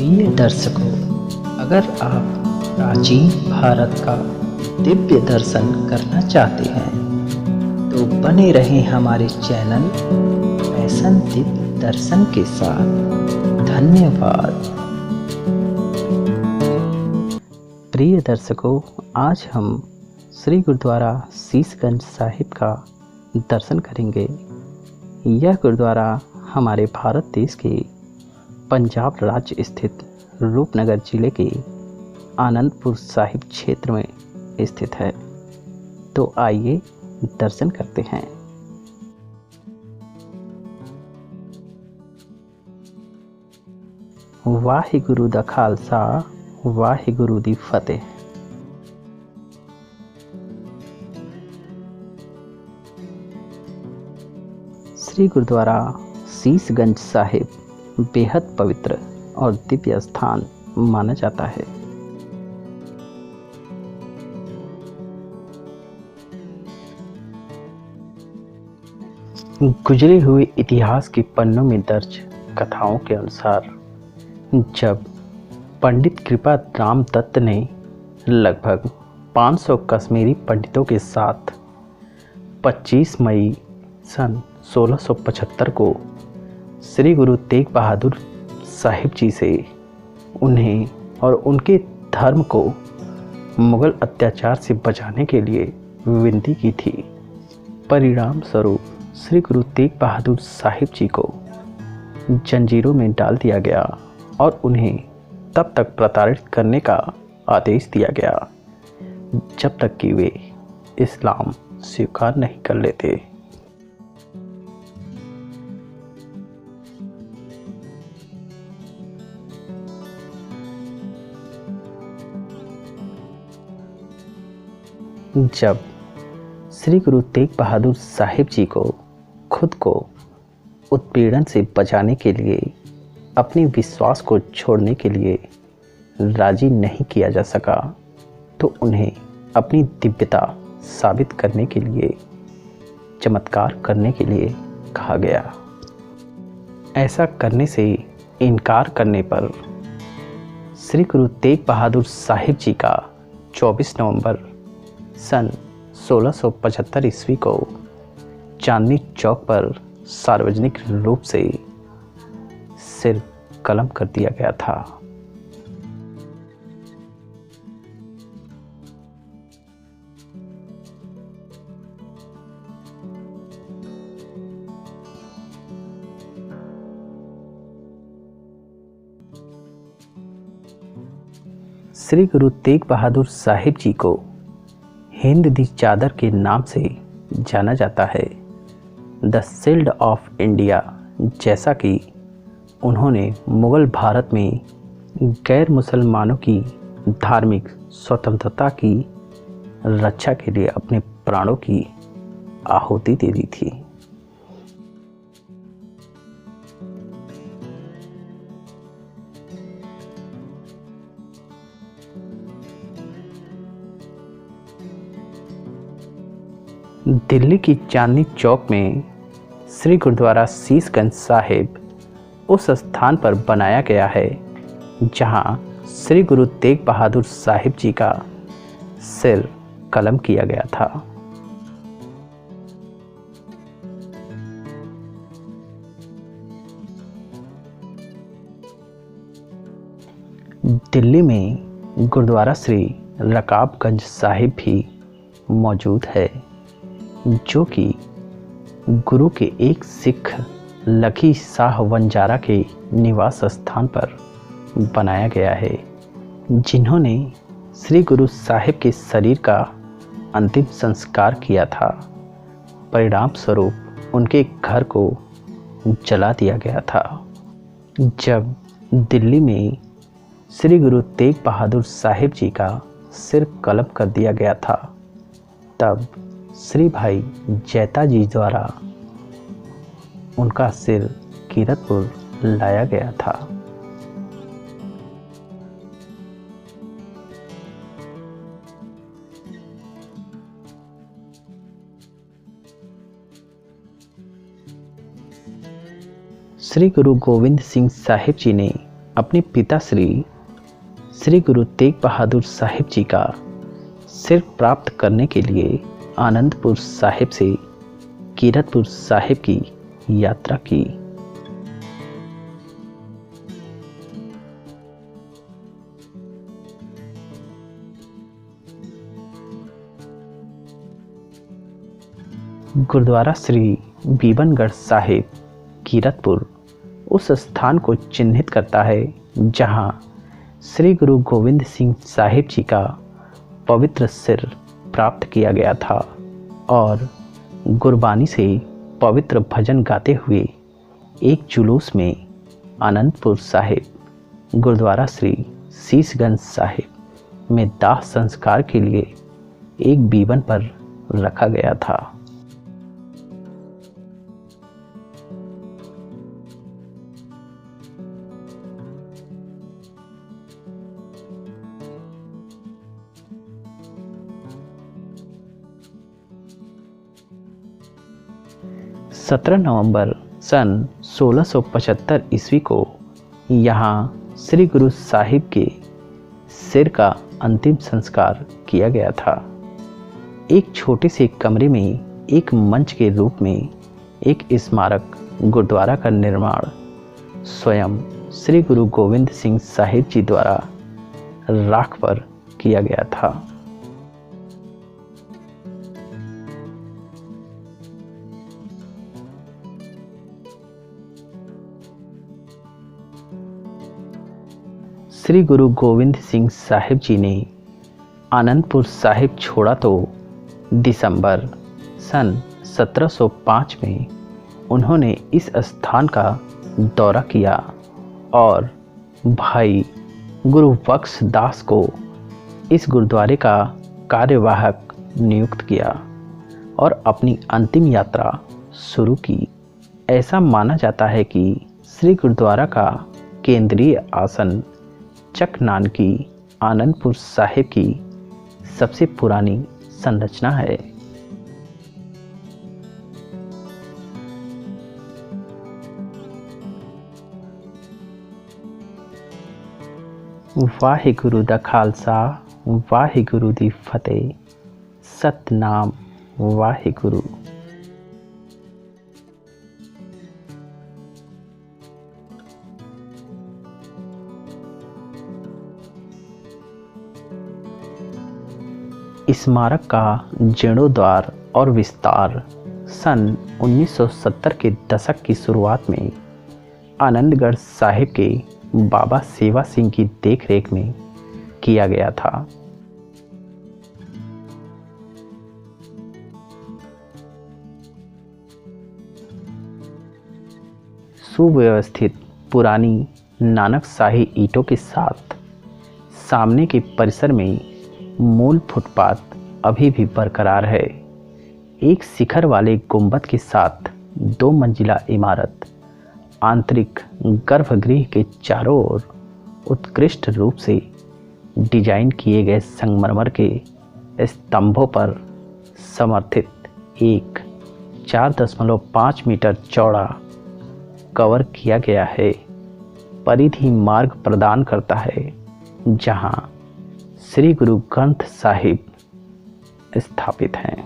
प्रिय दर्शकों, अगर आप प्राचीन भारत का दिव्य दर्शन करना चाहते हैं तो बने रहें हमारे चैनल फैशन दिव्य दर्शन के साथ। धन्यवाद। प्रिय दर्शकों, आज हम श्री गुरुद्वारा शीशगंज साहिब का दर्शन करेंगे। यह गुरुद्वारा हमारे भारत देश के पंजाब राज्य स्थित रूपनगर जिले के आनंदपुर साहिब क्षेत्र में स्थित है। तो आइए दर्शन करते हैं। वाहिगुरु दा खालसा, वाहिगुरु दी फतेह। श्री गुरुद्वारा शीशगंज साहिब बेहद पवित्र और दिव्य स्थान माना जाता है। गुजरे हुए इतिहास के पन्नों में दर्ज कथाओं के अनुसार जब पंडित कृपा राम दत्त ने लगभग 500 कश्मीरी पंडितों के साथ 25 मई सन 1675 को श्री गुरु तेग बहादुर साहिब जी से उन्हें और उनके धर्म को मुगल अत्याचार से बचाने के लिए विनती की थी, परिणाम स्वरूप श्री गुरु तेग बहादुर साहिब जी को जंजीरों में डाल दिया गया और उन्हें तब तक प्रताड़ित करने का आदेश दिया गया जब तक कि वे इस्लाम स्वीकार नहीं कर लेते। जब श्री गुरु तेग बहादुर साहिब जी को खुद को उत्पीड़न से बचाने के लिए अपने विश्वास को छोड़ने के लिए राजी नहीं किया जा सका तो उन्हें अपनी दिव्यता साबित करने के लिए चमत्कार करने के लिए कहा गया। ऐसा करने से इनकार करने पर श्री गुरु तेग बहादुर साहिब जी का 24 नवंबर सन 1675 ईस्वी को चांदनी चौक पर सार्वजनिक रूप से सिर कलम कर दिया गया था। श्री गुरु तेग बहादुर साहिब जी को हिंद दी चादर के नाम से जाना जाता है, द शील्ड ऑफ इंडिया, जैसा कि उन्होंने मुगल भारत में गैर मुसलमानों की धार्मिक स्वतंत्रता की रक्षा के लिए अपने प्राणों की आहुति दे दी थी। दिल्ली की चांदनी चौक में श्री गुरुद्वारा शीशगंज साहिब उस स्थान पर बनाया गया है जहां श्री गुरु तेग बहादुर साहिब जी का सिर कलम किया गया था। दिल्ली में गुरुद्वारा श्री रकाबगंज साहिब भी मौजूद है जो कि गुरु के एक सिख लखी शाह वंजारा के निवास स्थान पर बनाया गया है, जिन्होंने श्री गुरु साहिब के शरीर का अंतिम संस्कार किया था। परिणाम स्वरूप उनके घर को जला दिया गया था। जब दिल्ली में श्री गुरु तेग बहादुर साहिब जी का सिर कलम कर दिया गया था तब श्री भाई जैता जी द्वारा उनका सिर कीरतपुर लाया गया था। श्री गुरु गोविंद सिंह साहिब जी ने अपने पिता श्री गुरु तेग बहादुर साहिब जी का सिर प्राप्त करने के लिए आनंदपुर साहिब से कीरतपुर साहिब की यात्रा की। गुरुद्वारा श्री बीबनगढ़ साहिब कीरतपुर उस स्थान को चिन्हित करता है जहां श्री गुरु गोविंद सिंह साहिब जी का पवित्र सिर प्राप्त किया गया था और गुरबानी से पवित्र भजन गाते हुए एक जुलूस में आनंदपुर साहिब गुरुद्वारा श्री शीशगंज साहिब में दाह संस्कार के लिए एक बीबन पर रखा गया था। सत्रह नवंबर सन 1675 ईस्वी को यहाँ श्री गुरु साहिब के सिर का अंतिम संस्कार किया गया था। एक छोटे से कमरे में एक मंच के रूप में एक स्मारक गुरुद्वारा का निर्माण स्वयं श्री गुरु गोविंद सिंह साहिब जी द्वारा राख पर किया गया था। श्री गुरु गोविंद सिंह साहिब जी ने आनंदपुर साहिब छोड़ा तो दिसंबर सन 1705 में उन्होंने इस स्थान का दौरा किया और भाई गुरु बख्श दास को इस गुरुद्वारे का कार्यवाहक नियुक्त किया और अपनी अंतिम यात्रा शुरू की। ऐसा माना जाता है कि श्री गुरुद्वारा का केंद्रीय आसन चक नानकी आनंदपुर साहिब की सबसे पुरानी संरचना है। वाहिगुरु दा खालसा वाहिगुरु दी फतेह, सतनाम वाहिगुरु। स्मारक का जीर्णोद्धार और विस्तार सन 1970 के दशक की शुरुआत में आनंदगढ़ साहिब के बाबा सेवा सिंह की देखरेख में किया गया था। सुव्यवस्थित पुरानी नानक शाही ईंटों के साथ सामने के परिसर में मूल फुटपाथ अभी भी बरकरार है। एक शिखर वाले गुंबद के साथ 2 मंजिला इमारत आंतरिक गर्भगृह के चारों ओर उत्कृष्ट रूप से डिजाइन किए गए संगमरमर के स्तंभों पर समर्थित एक 4.5 मीटर चौड़ा कवर किया गया है परिधि मार्ग प्रदान करता है जहां श्री गुरु ग्रंथ साहिब स्थापित हैं।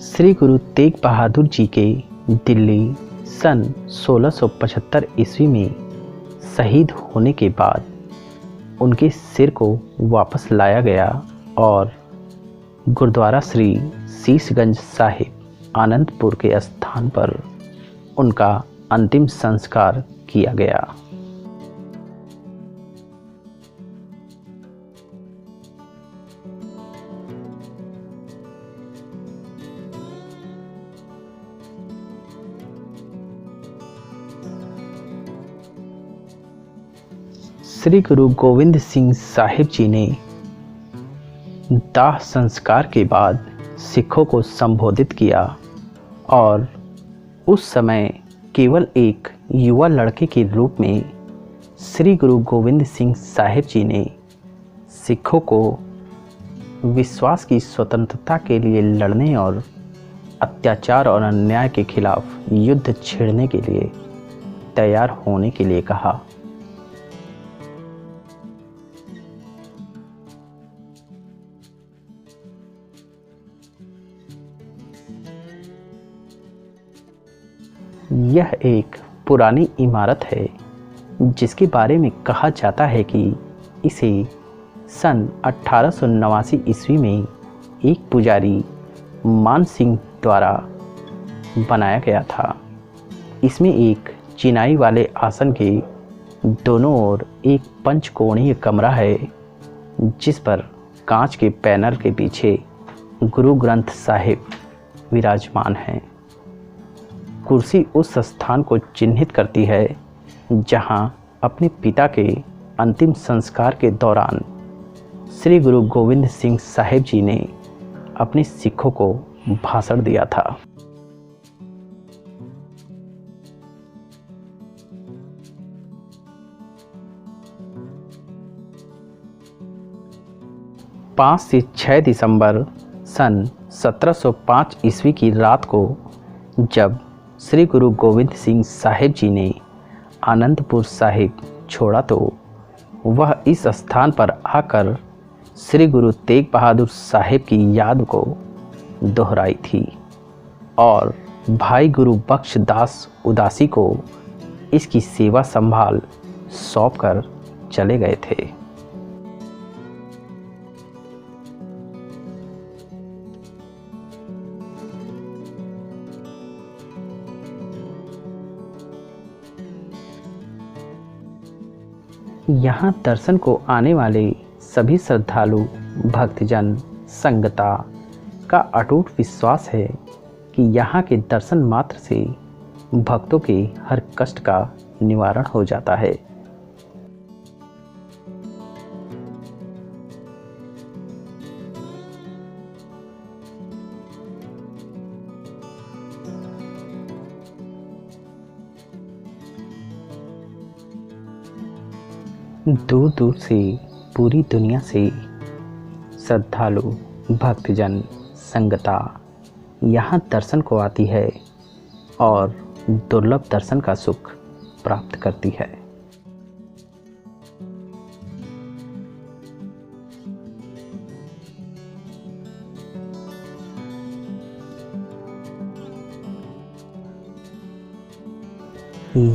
श्री गुरु तेग बहादुर जी के दिल्ली सन 1675 ईस्वी में शहीद होने के बाद उनके सिर को वापस लाया गया और गुरुद्वारा श्री शीशगंज साहिब आनंदपुर के स्थान पर उनका अंतिम संस्कार किया गया। श्री गुरु गोविंद सिंह साहिब जी ने दाह संस्कार के बाद सिखों को संबोधित किया और उस समय केवल एक युवा लड़के के रूप में श्री गुरु गोविंद सिंह साहिब जी ने सिखों को विश्वास की स्वतंत्रता के लिए लड़ने और अत्याचार और अन्याय के खिलाफ युद्ध छेड़ने के लिए तैयार होने के लिए कहा। यह एक पुरानी इमारत है जिसके बारे में कहा जाता है कि इसे सन 1889 ईस्वी में एक पुजारी मान सिंह द्वारा बनाया गया था। इसमें एक चिनाई वाले आसन के दोनों ओर एक पंचकोणीय कमरा है जिस पर कांच के पैनल के पीछे गुरु ग्रंथ साहिब विराजमान हैं। कुर्सी उस स्थान को चिन्हित करती है जहां अपने पिता के अंतिम संस्कार के दौरान श्री गुरु गोविंद सिंह साहिब जी ने अपने सिखों को भाषण दिया था। पाँच से 6 दिसंबर सन 1705 ईस्वी की रात को जब श्री गुरु गोविंद सिंह साहिब जी ने आनंदपुर साहिब छोड़ा तो वह इस स्थान पर आकर श्री गुरु तेग बहादुर साहिब की याद को दोहराई थी और भाई गुरु बख्श दास उदासी को इसकी सेवा संभाल सौंपकर चले गए थे। यहाँ दर्शन को आने वाले सभी श्रद्धालु भक्तजन संगता का अटूट विश्वास है कि यहाँ के दर्शन मात्र से भक्तों के हर कष्ट का निवारण हो जाता है। दूर दूर से पूरी दुनिया से श्रद्धालु भक्तजन संगता यहाँ दर्शन को आती है और दुर्लभ दर्शन का सुख प्राप्त करती है।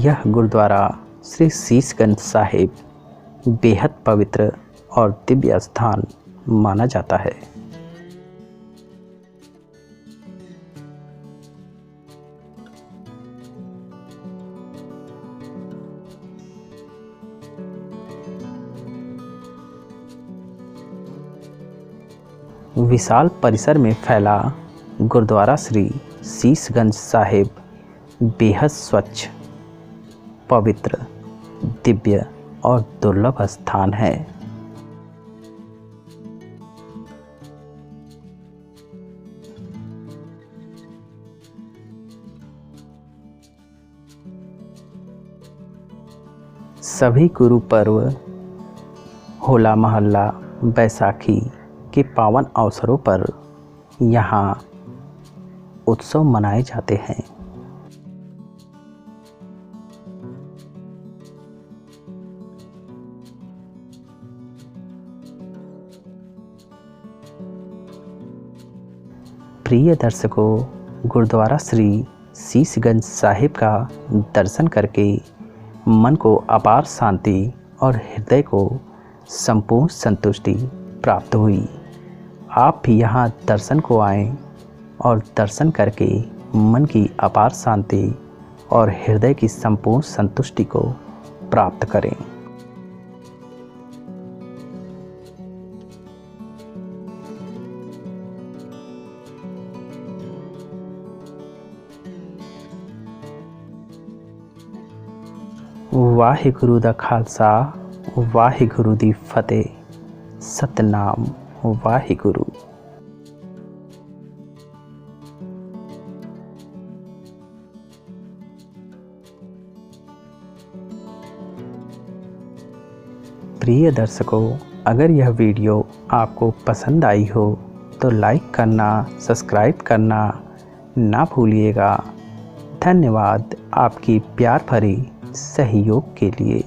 यह गुरुद्वारा श्री शीशगंज साहिब बेहद पवित्र और दिव्य स्थान माना जाता है। विशाल परिसर में फैला गुरुद्वारा श्री शीशगंज साहिब बेहद स्वच्छ, पवित्र, दिव्य और दुर्लभ स्थान है। सभी गुरु पर्व, होला महल्ला, बैसाखी के पावन अवसरों पर यहाँ उत्सव मनाए जाते हैं। प्रिय दर्शकों, गुरुद्वारा श्री शीशगंज साहिब का दर्शन करके मन को अपार शांति और हृदय को संपूर्ण संतुष्टि प्राप्त हुई। आप भी यहाँ दर्शन को आएं और दर्शन करके मन की अपार शांति और हृदय की संपूर्ण संतुष्टि को प्राप्त करें। वाहिगुरु दा खालसा, वाहिगुरु दी फतेह। सतनाम वाहिगुरु। प्रिय दर्शकों, अगर यह वीडियो आपको पसंद आई हो तो लाइक करना, सब्सक्राइब करना ना भूलिएगा। धन्यवाद आपकी प्यार भरी सहयोग के लिए।